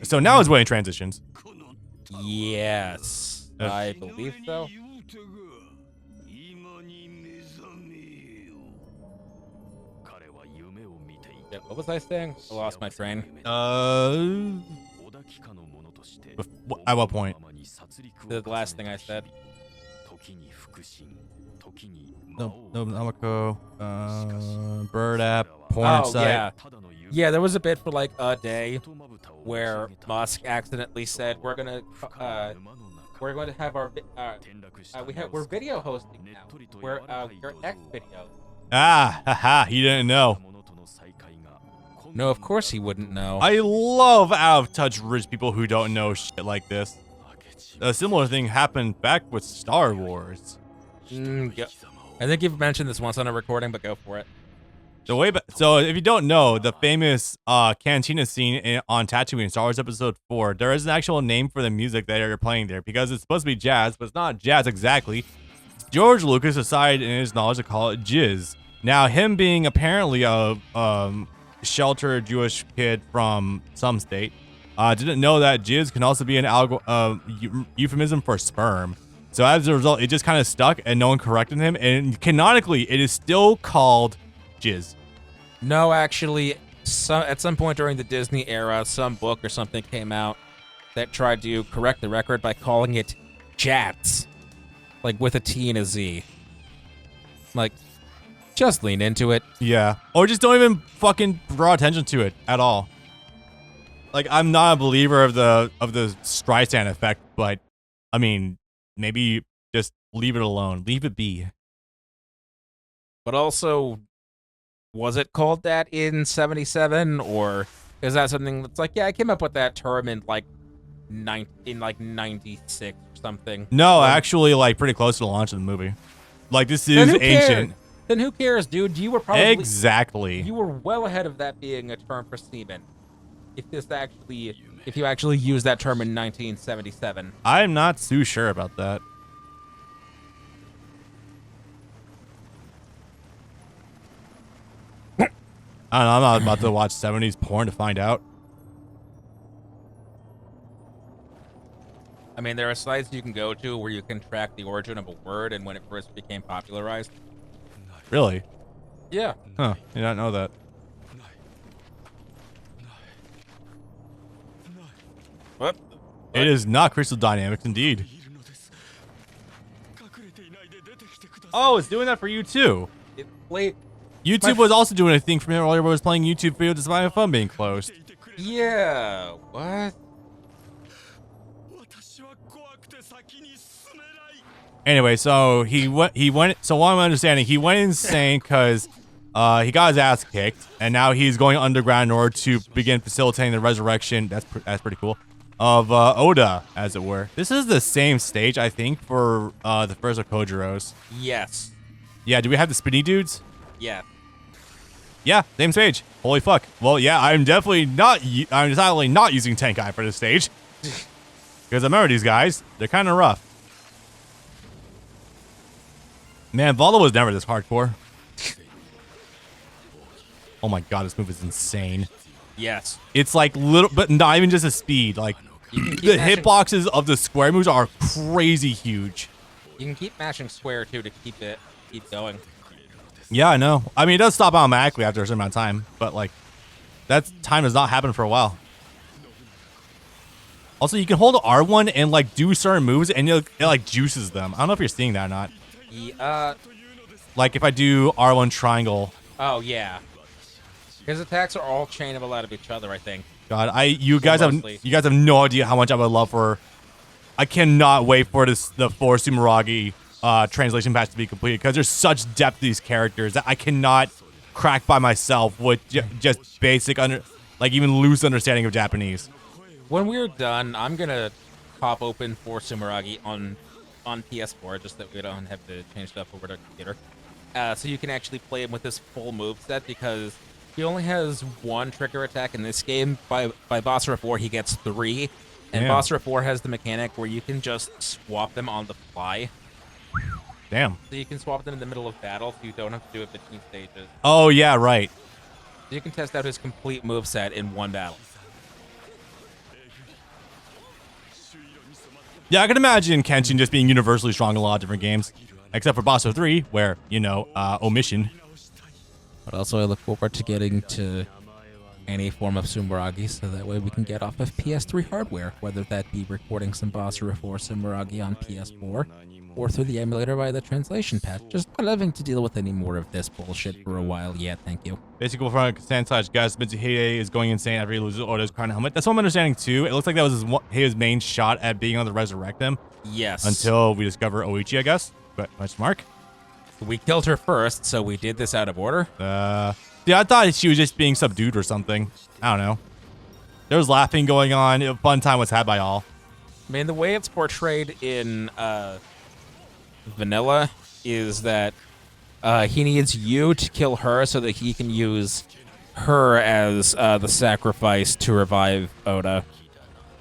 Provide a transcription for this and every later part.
So now is when it transitions. Yes, I believe so. Yeah, what was I saying? I lost my train. At what point? The last thing I said. No, Namako, bird app, porn site. Yeah. Yeah, there was a bit for like a day where Musk accidentally said we're going to have our we're video hosting now. We're your next video. Ah, haha, he didn't know. No, of course he wouldn't know. I love out of touch rich people who don't know shit like this. A similar thing happened back with Star Wars. Yeah. I think you've mentioned this once on a recording, but go for it. So if you don't know, the famous cantina scene on Tatooine in Star Wars Episode 4, there is an actual name for the music that they're playing there because it's supposed to be jazz, but it's not jazz exactly. George Lucas decided in his knowledge to call it jizz. Now, him being apparently a sheltered Jewish kid from some state, didn't know that jizz can also be an euphemism for sperm. So as a result, it just kind of stuck and no one corrected him. And canonically, it is still called jizz. No, actually, at some point during the Disney era, some book or something came out that tried to correct the record by calling it Jats. Like with a T and a Z. Like, just lean into it. Yeah. Or just don't even fucking draw attention to it at all. Like, I'm not a believer of the Streisand effect, but I mean, maybe just leave it alone. Leave it be. But also, was it called that in 77, or is that something that's like, yeah, I came up with that term in like 96 or something? No, actually, like pretty close to the launch of the movie. Like, this is ancient. Then who cares, dude? You were probably exactly. You were well ahead of that being a term for semen. If you actually used that term in 1977. I'm not too sure about that. I don't know, I'm not about to watch 70s porn to find out. I mean, there are sites you can go to where you can track the origin of a word and when it first became popularized. Really? Yeah. Huh, I did not know that. What? It is not Crystal Dynamics, indeed. Oh, it's doing that for you too. YouTube was also doing a thing for me earlier where it was playing YouTube video despite my phone being closed. Yeah, what? Anyway, so he went, so what I'm understanding, he went insane because he got his ass kicked, and now he's going underground in order to begin facilitating the resurrection, that's pretty cool, of Oda, as it were. This is the same stage, I think, for the first of Kojiro's. Yes. Yeah, do we have the spinny dudes? Yeah. Yeah, same stage. Holy fuck. Well, yeah, I'm decidedly not using Tenkai for this stage. Because I remember these guys, they're kind of rough. Man, Valdo was never this hardcore. Oh my god, this move is insane. Yes. It's like little, but not even just a speed. Like, the hitboxes of the square moves are crazy huge. You can keep mashing square too to keep going. Yeah, I know. I mean, it does stop automatically after a certain amount of time, but like, that time has not happened for a while. Also, you can hold R1 and like do certain moves, and it like juices them. I don't know if you're seeing that or not. Yeah. Like if I do R1 triangle. Oh yeah. His attacks are all chainable out of each other, I think. God, you guys have no idea how much I would love for. I cannot wait for the Force Sumeragi translation patch to be completed because there's such depth to these characters that I cannot crack by myself with just basic even loose understanding of Japanese. When we're done, I'm gonna pop open Force Sumeragi on PS4 just that we don't have to change stuff over to computer, so you can actually play him with his full moveset because he only has one trigger attack in this game. By Basara 4, he gets 3. And Basara 4 has the mechanic where you can just swap them on the fly. Damn. So you can swap them in the middle of battle, so you don't have to do it between stages. Oh, yeah, right. So you can test out his complete moveset in one battle. Yeah, I can imagine Kenshin just being universally strong in a lot of different games. Except for Basso 3, where, omission. But also I look forward to getting to any form of Sumeragi, so that way we can get off of PS3 hardware, whether that be recording some Basara for Sumeragi on PS4, or through the emulator via the translation patch. Just not having to deal with any more of this bullshit for a while yet, thank you. Basically, from Sand/Guys, Mitsuhide is going insane after he loses Oda's crown helmet. That's what I'm understanding too. It looks like that was his main shot at being able to resurrect him. Yes. Until we discover Oichi, I guess. Question mark. We killed her first, so we did this out of order. Yeah, I thought she was just being subdued or something. I don't know. There was laughing going on. A fun time was had by all. I mean, the way it's portrayed in Vanilla is that he needs you to kill her so that he can use her as the sacrifice to revive Oda.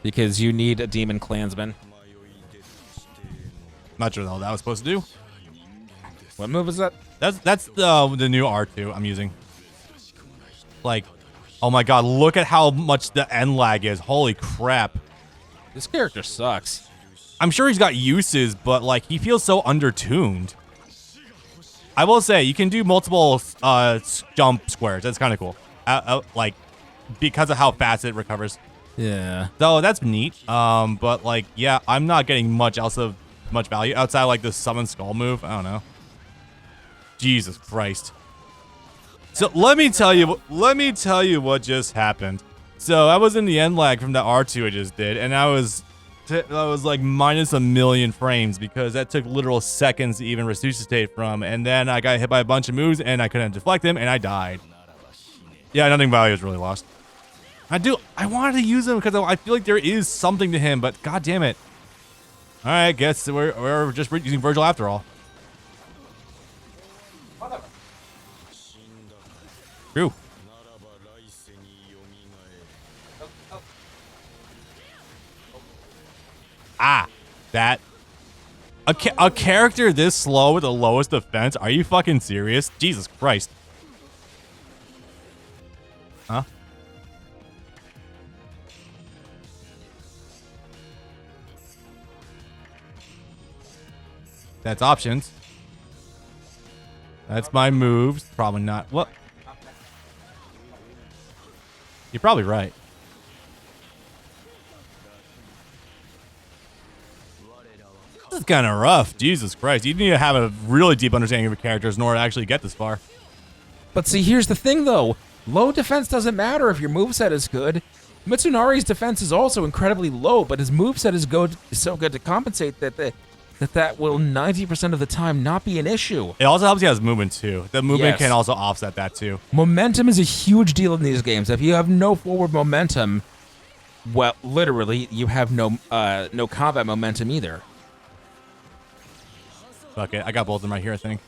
Because you need a demon clansman. Not sure what that was supposed to do. What move is that? That's the new R2 I'm using. Like, oh my god, look at how much the end lag is. Holy crap. This character sucks. I'm sure he's got uses, but like he feels so undertuned. I will say you can do multiple jump squares. That's kind of cool. Like because of how fast it recovers. Yeah. So that's neat. But like, yeah, I'm not getting much else of much value outside like the summon skull move. I don't know. Jesus Christ. So let me tell you what just happened. So I was in the end lag from the R2 I just did, and I was like minus a million frames because that took literal seconds to even resuscitate from, and then I got hit by a bunch of moves and I couldn't deflect them and I died. Yeah, nothing value is really lost. I wanted to use him because I feel like there is something to him, but god damn it. All right, guess we're just using Virgil after all. True. That a character this slow with the lowest defense? Are you fucking serious? Jesus Christ. Huh? That's options. That's my moves. Probably not. What? You're probably right. This is kind of rough. Jesus Christ. You need to have a really deep understanding of your characters in order to actually get this far. But see, here's the thing, though. Low defense doesn't matter if your moveset is good. Mitsunari's defense is also incredibly low, but his moveset is so good to compensate that will 90% of the time not be an issue. It also helps he has movement, too. The movement Yes. can also offset that, too. Momentum is a huge deal in these games. If you have no forward momentum, well, literally, you have no combat momentum either. Fuck it. I got both of them right here, I think.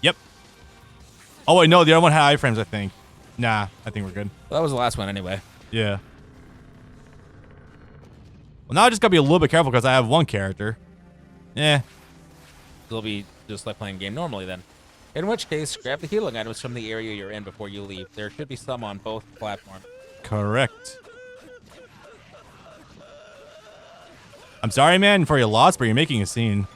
Yep. Oh, wait, no. The other one had iframes, I think. Nah, I think we're good. Well, that was the last one anyway. Yeah. Well, now I just gotta be a little bit careful because I have one character. It'll be just like playing a game normally then. In which case, grab the healing items from the area you're in before you leave. There should be some on both platforms. Correct. I'm sorry, man, for your loss, but you're making a scene.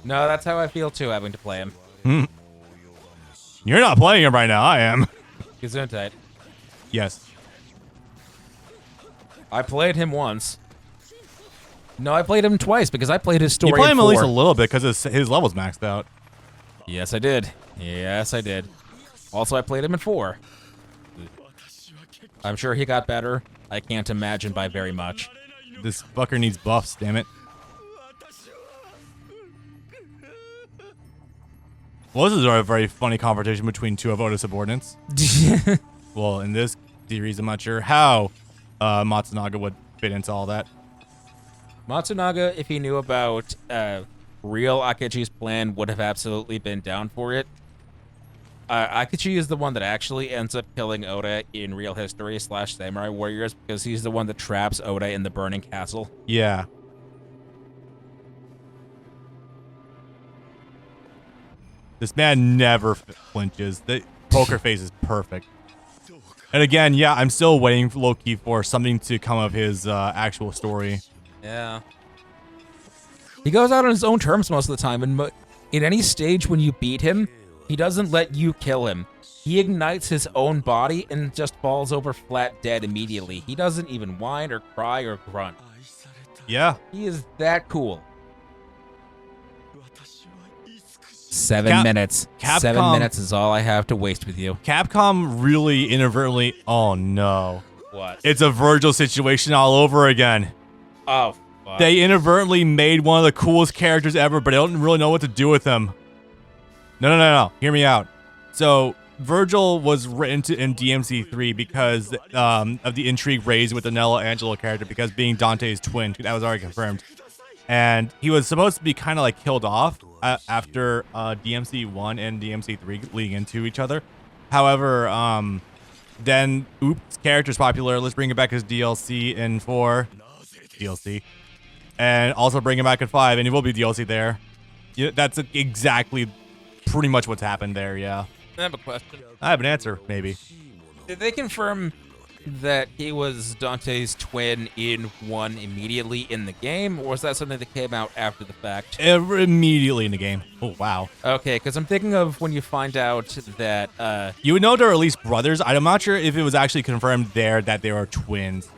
No, that's how I feel too, having to play him. You're not playing him right now. I am. Gesundheit. Yes. I played him once. No, I played him twice because I played his story. You play him in at least 4. a little bit because his level's maxed out. Yes, I did. Yes, I did. Also, I played him in 4. I'm sure he got better. I can't imagine by very much. This fucker needs buffs, damn it. Well, this is a very funny conversation between two of Oda's subordinates. Well, in this series, I'm not sure how Matsunaga would fit into all that. Matsunaga, if he knew about real Akechi's plan, would have absolutely been down for it. Akechi is the one that actually ends up killing Oda in Real History / Samurai Warriors because he's the one that traps Oda in the burning castle. Yeah. This man never flinches. The poker face is perfect. And again, yeah, I'm still waiting for low-key for something to come of his actual story. Yeah. He goes out on his own terms most of the time, and in any stage when you beat him, he doesn't let you kill him. He ignites his own body and just falls over flat dead immediately. He doesn't even whine or cry or grunt. Yeah. He is that cool. 7 minutes. Capcom, 7 minutes is all I have to waste with you. Capcom really inadvertently... Oh, no. What? It's a Virgil situation all over again. Oh, fuck. They inadvertently made one of the coolest characters ever, but they don't really know what to do with him. No. Hear me out. So, Virgil was written in DMC3 because of the intrigue raised with the Nello Angelo character, because being Dante's twin, that was already confirmed. And he was supposed to be kind of like killed off after DMC1 and DMC3 leading into each other. However, then Oop's character's popular. Let's bring it back as DLC in 4. DLC. And also bring him back at 5, and he will be DLC there. Yeah, that's exactly pretty much what's happened there, yeah. I have a question. I have an answer, maybe. Did they confirm that he was Dante's twin in 1 immediately in the game, or was that something that came out after the fact? Immediately in the game. Oh, wow. Okay, because I'm thinking of when you find out that... You would know they're at least brothers. I'm not sure if it was actually confirmed there that they were twins.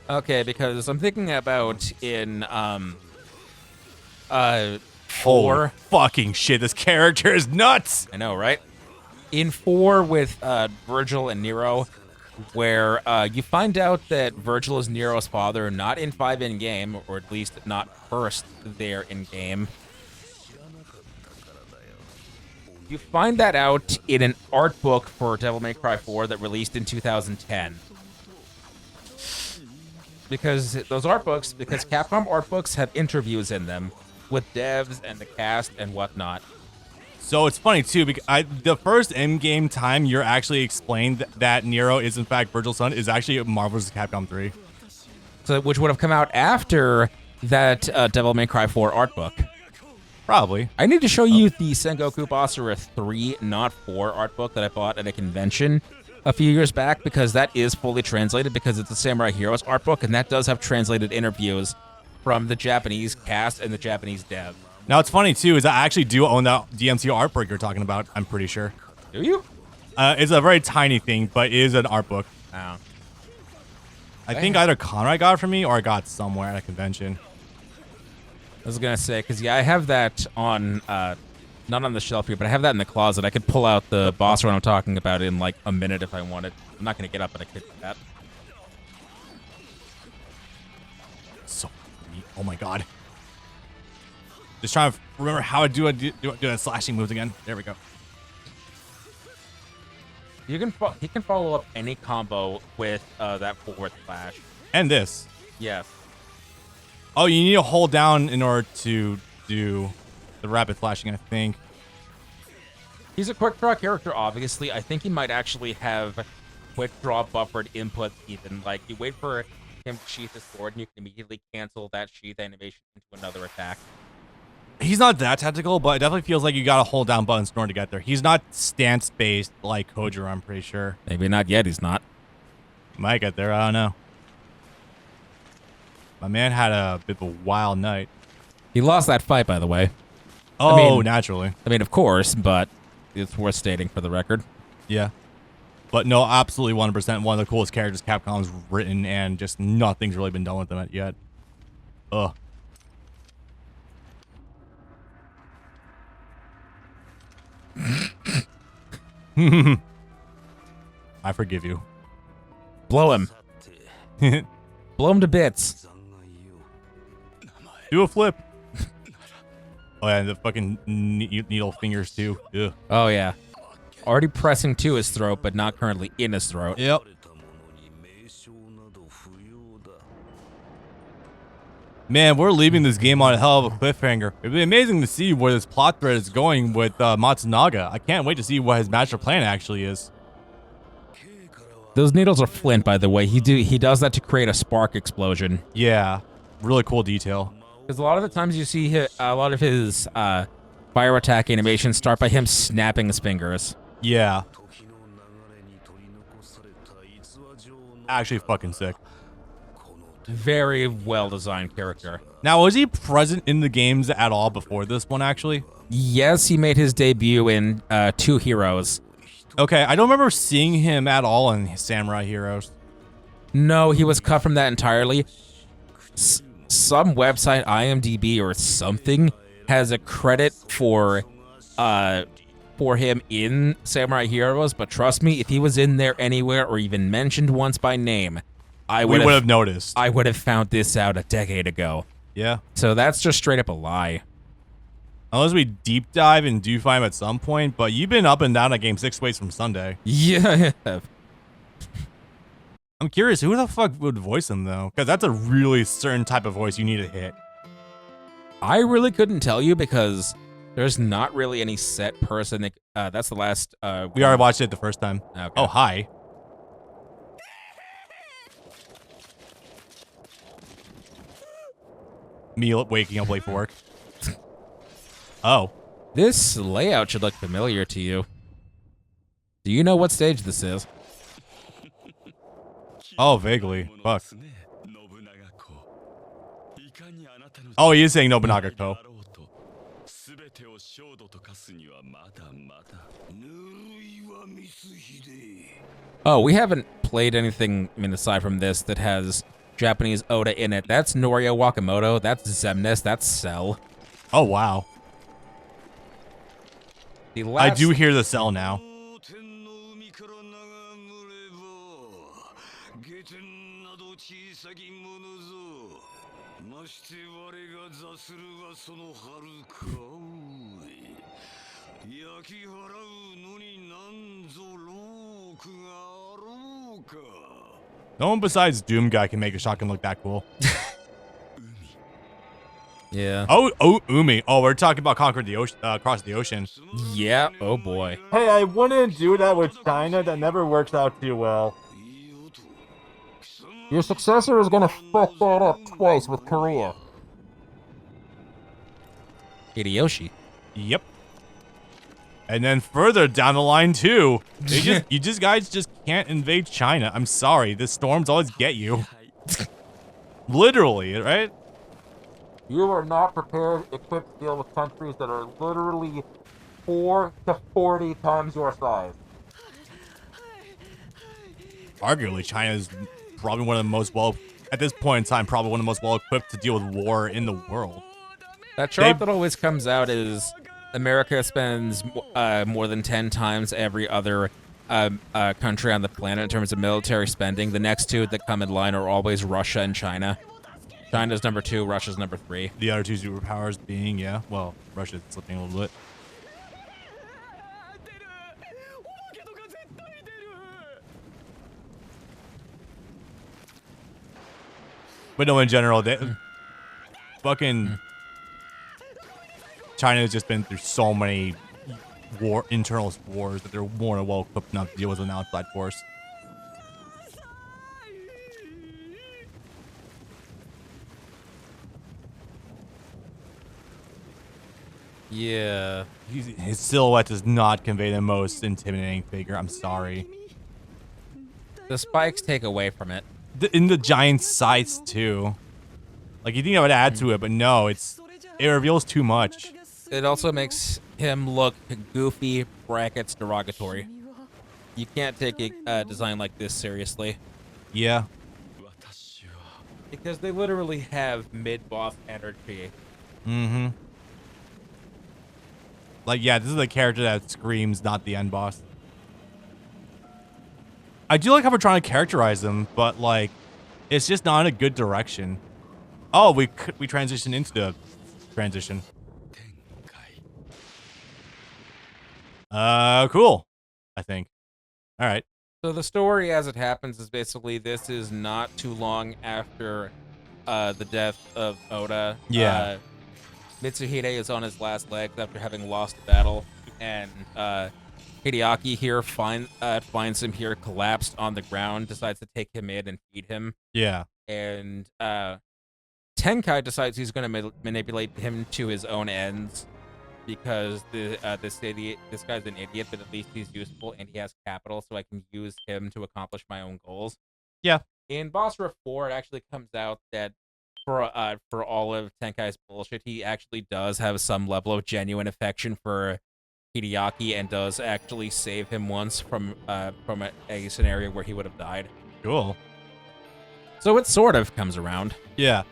Okay, because I'm thinking about in... 4... Holy fucking shit, this character is nuts! I know, right? In 4 with Virgil and Nero, where you find out that Virgil is Nero's father, not in 5 in-game, or at least not first there in-game. You find that out in an art book for Devil May Cry 4 that released in 2010. Because those art books, because Capcom art books have interviews in them with devs and the cast and whatnot. So it's funny too, because the first in-game time you're actually explained that Nero is in fact Virgil's son is actually Marvel vs. Capcom 3. So, which would have come out after that Devil May Cry 4 art book. Probably. I need to show you the Sengoku Basara 3, not 4 art book that I bought at a convention a few years back, because that is fully translated, because it's the Samurai Heroes art book, and that does have translated interviews from the Japanese cast and the Japanese dev. Now, what's funny, too, is I actually do own that DMC art book you're talking about, I'm pretty sure. Do you? It's a very tiny thing, but it is an art book. Oh. I think either Conrad got it from me or I got it somewhere at a convention. I was going to say, because, yeah, I have that on, not on the shelf here, but I have that in the closet. I could pull out the boss run I'm talking about in, like, a minute if I wanted. I'm not going to get up, but I could do that. So neat. Oh, my God. Just trying to remember how to do a slashing moves again. There we go. You can he can follow up any combo with that forward slash. And this. Yes. Oh, you need to hold down in order to do the rapid flashing, I think. He's a quick draw character, obviously. I think he might actually have quick draw buffered input even. Like, you wait for him to sheath his sword and you can immediately cancel that sheath animation into another attack. He's not that tactical, but it definitely feels like you gotta hold down buttons in order to get there. He's not stance-based like Kojiro, I'm pretty sure. Maybe not yet, he's not. Might get there, I don't know. My man had a bit of a wild night. He lost that fight, by the way. Oh, naturally. I mean, of course, but it's worth stating for the record. Yeah. But no, absolutely 100% one of the coolest characters Capcom's written, and just nothing's really been done with them yet. Ugh. I forgive you. Blow him. Blow him to bits. Do a flip. Oh, yeah, and the fucking needle fingers, too. Ugh. Oh, yeah. Already pressing to his throat, but not currently in his throat. Yep. Man, we're leaving this game on a hell of a cliffhanger. It'd be amazing to see where this plot thread is going with Matsunaga. I can't wait to see what his master plan actually is. Those needles are flint, by the way. He does that to create a spark explosion. Yeah, really cool detail. Because a lot of the times you see a lot of his fire attack animations start by him snapping his fingers. Yeah. actually fucking sick. Very well designed character. Now, was he present in the games at all before this one, actually? Yes, he made his debut in Two Heroes. Okay, I don't remember seeing him at all in Samurai Heroes. No, he was cut from that entirely. Some website, IMDb or something, has a credit for him in Samurai Heroes, but trust me, if he was in there anywhere or even mentioned once by name, we would have noticed. I would have found this out a decade ago. Yeah. So that's just straight up a lie. Unless we deep dive and do find him at some point, but you've been up and down at Game 6 ways from Sunday. Yeah. I'm curious, who the fuck would voice him, though? Because that's a really certain type of voice you need to hit. I really couldn't tell you because there's not really any set person. That's the last. We already watched it the first time. Okay. Oh, hi. Me waking up late for work. Oh. This layout should look familiar to you. Do you know what stage this is? Oh, vaguely. Fuck. Oh, he is saying Nobunaga-ko. Oh, we haven't played anything, I mean, aside from this, that has Japanese Oda in it. That's Norio Wakamoto, that's Zemnis, that's Cell. Oh, wow. I do hear the Cell now. No one besides Doom Guy can make a shotgun look that cool. Yeah. Oh, Umi. Oh, we're talking about conquering the ocean, across the ocean. Yeah. Oh boy. Hey, I wouldn't do that with China. That never works out too well. Your successor is gonna fuck that up twice with Korea. Hideyoshi. Yep. And then further down the line too, you guys just can't invade China. I'm sorry, the storms always get you. Literally, right? You are not prepared, equipped to deal with countries that are literally 4 to 40 times your size. Arguably, China is probably one of the most at this point in time, probably one of the most well-equipped to deal with war in the world. That chart that always comes out is America spends more than 10 times every other country on the planet in terms of military spending. The next two that come in line are always Russia and China. China's number 2, Russia's number 3. The other two superpowers being, yeah, well, Russia's slipping a little bit. But no, in general, fucking China has just been through so many internal wars that they're more than well equipped enough to deal with an outside force. Yeah. His silhouette does not convey the most intimidating figure. I'm sorry. The spikes take away from it. In the giant size too. Like you think that would add to it, but no, it reveals too much. It also makes him look goofy, brackets derogatory. You can't take a design like this seriously. Yeah. Because they literally have mid-boss energy. Mm-hmm. Like, yeah, this is the character that screams, not the end boss. I do like how we're trying to characterize him, but, like, it's just not in a good direction. Oh, we transitioned into the transition. Cool, I think. All right. So the story as it happens is basically this is not too long after the death of Oda. Yeah. Mitsuhide is on his last legs after having lost the battle, and Hideaki here finds him here collapsed on the ground, decides to take him in and feed him. Yeah. And Tenkai decides he's going to manipulate him to his own ends because this guy's an idiot, but at least he's useful and he has capital, so I can use him to accomplish my own goals. Yeah. in Basara 4, it actually comes out that for all of Tenkai's bullshit, he actually does have some level of genuine affection for Hideaki and does actually save him once from a scenario where he would have died. Cool. So it sort of comes around. Yeah.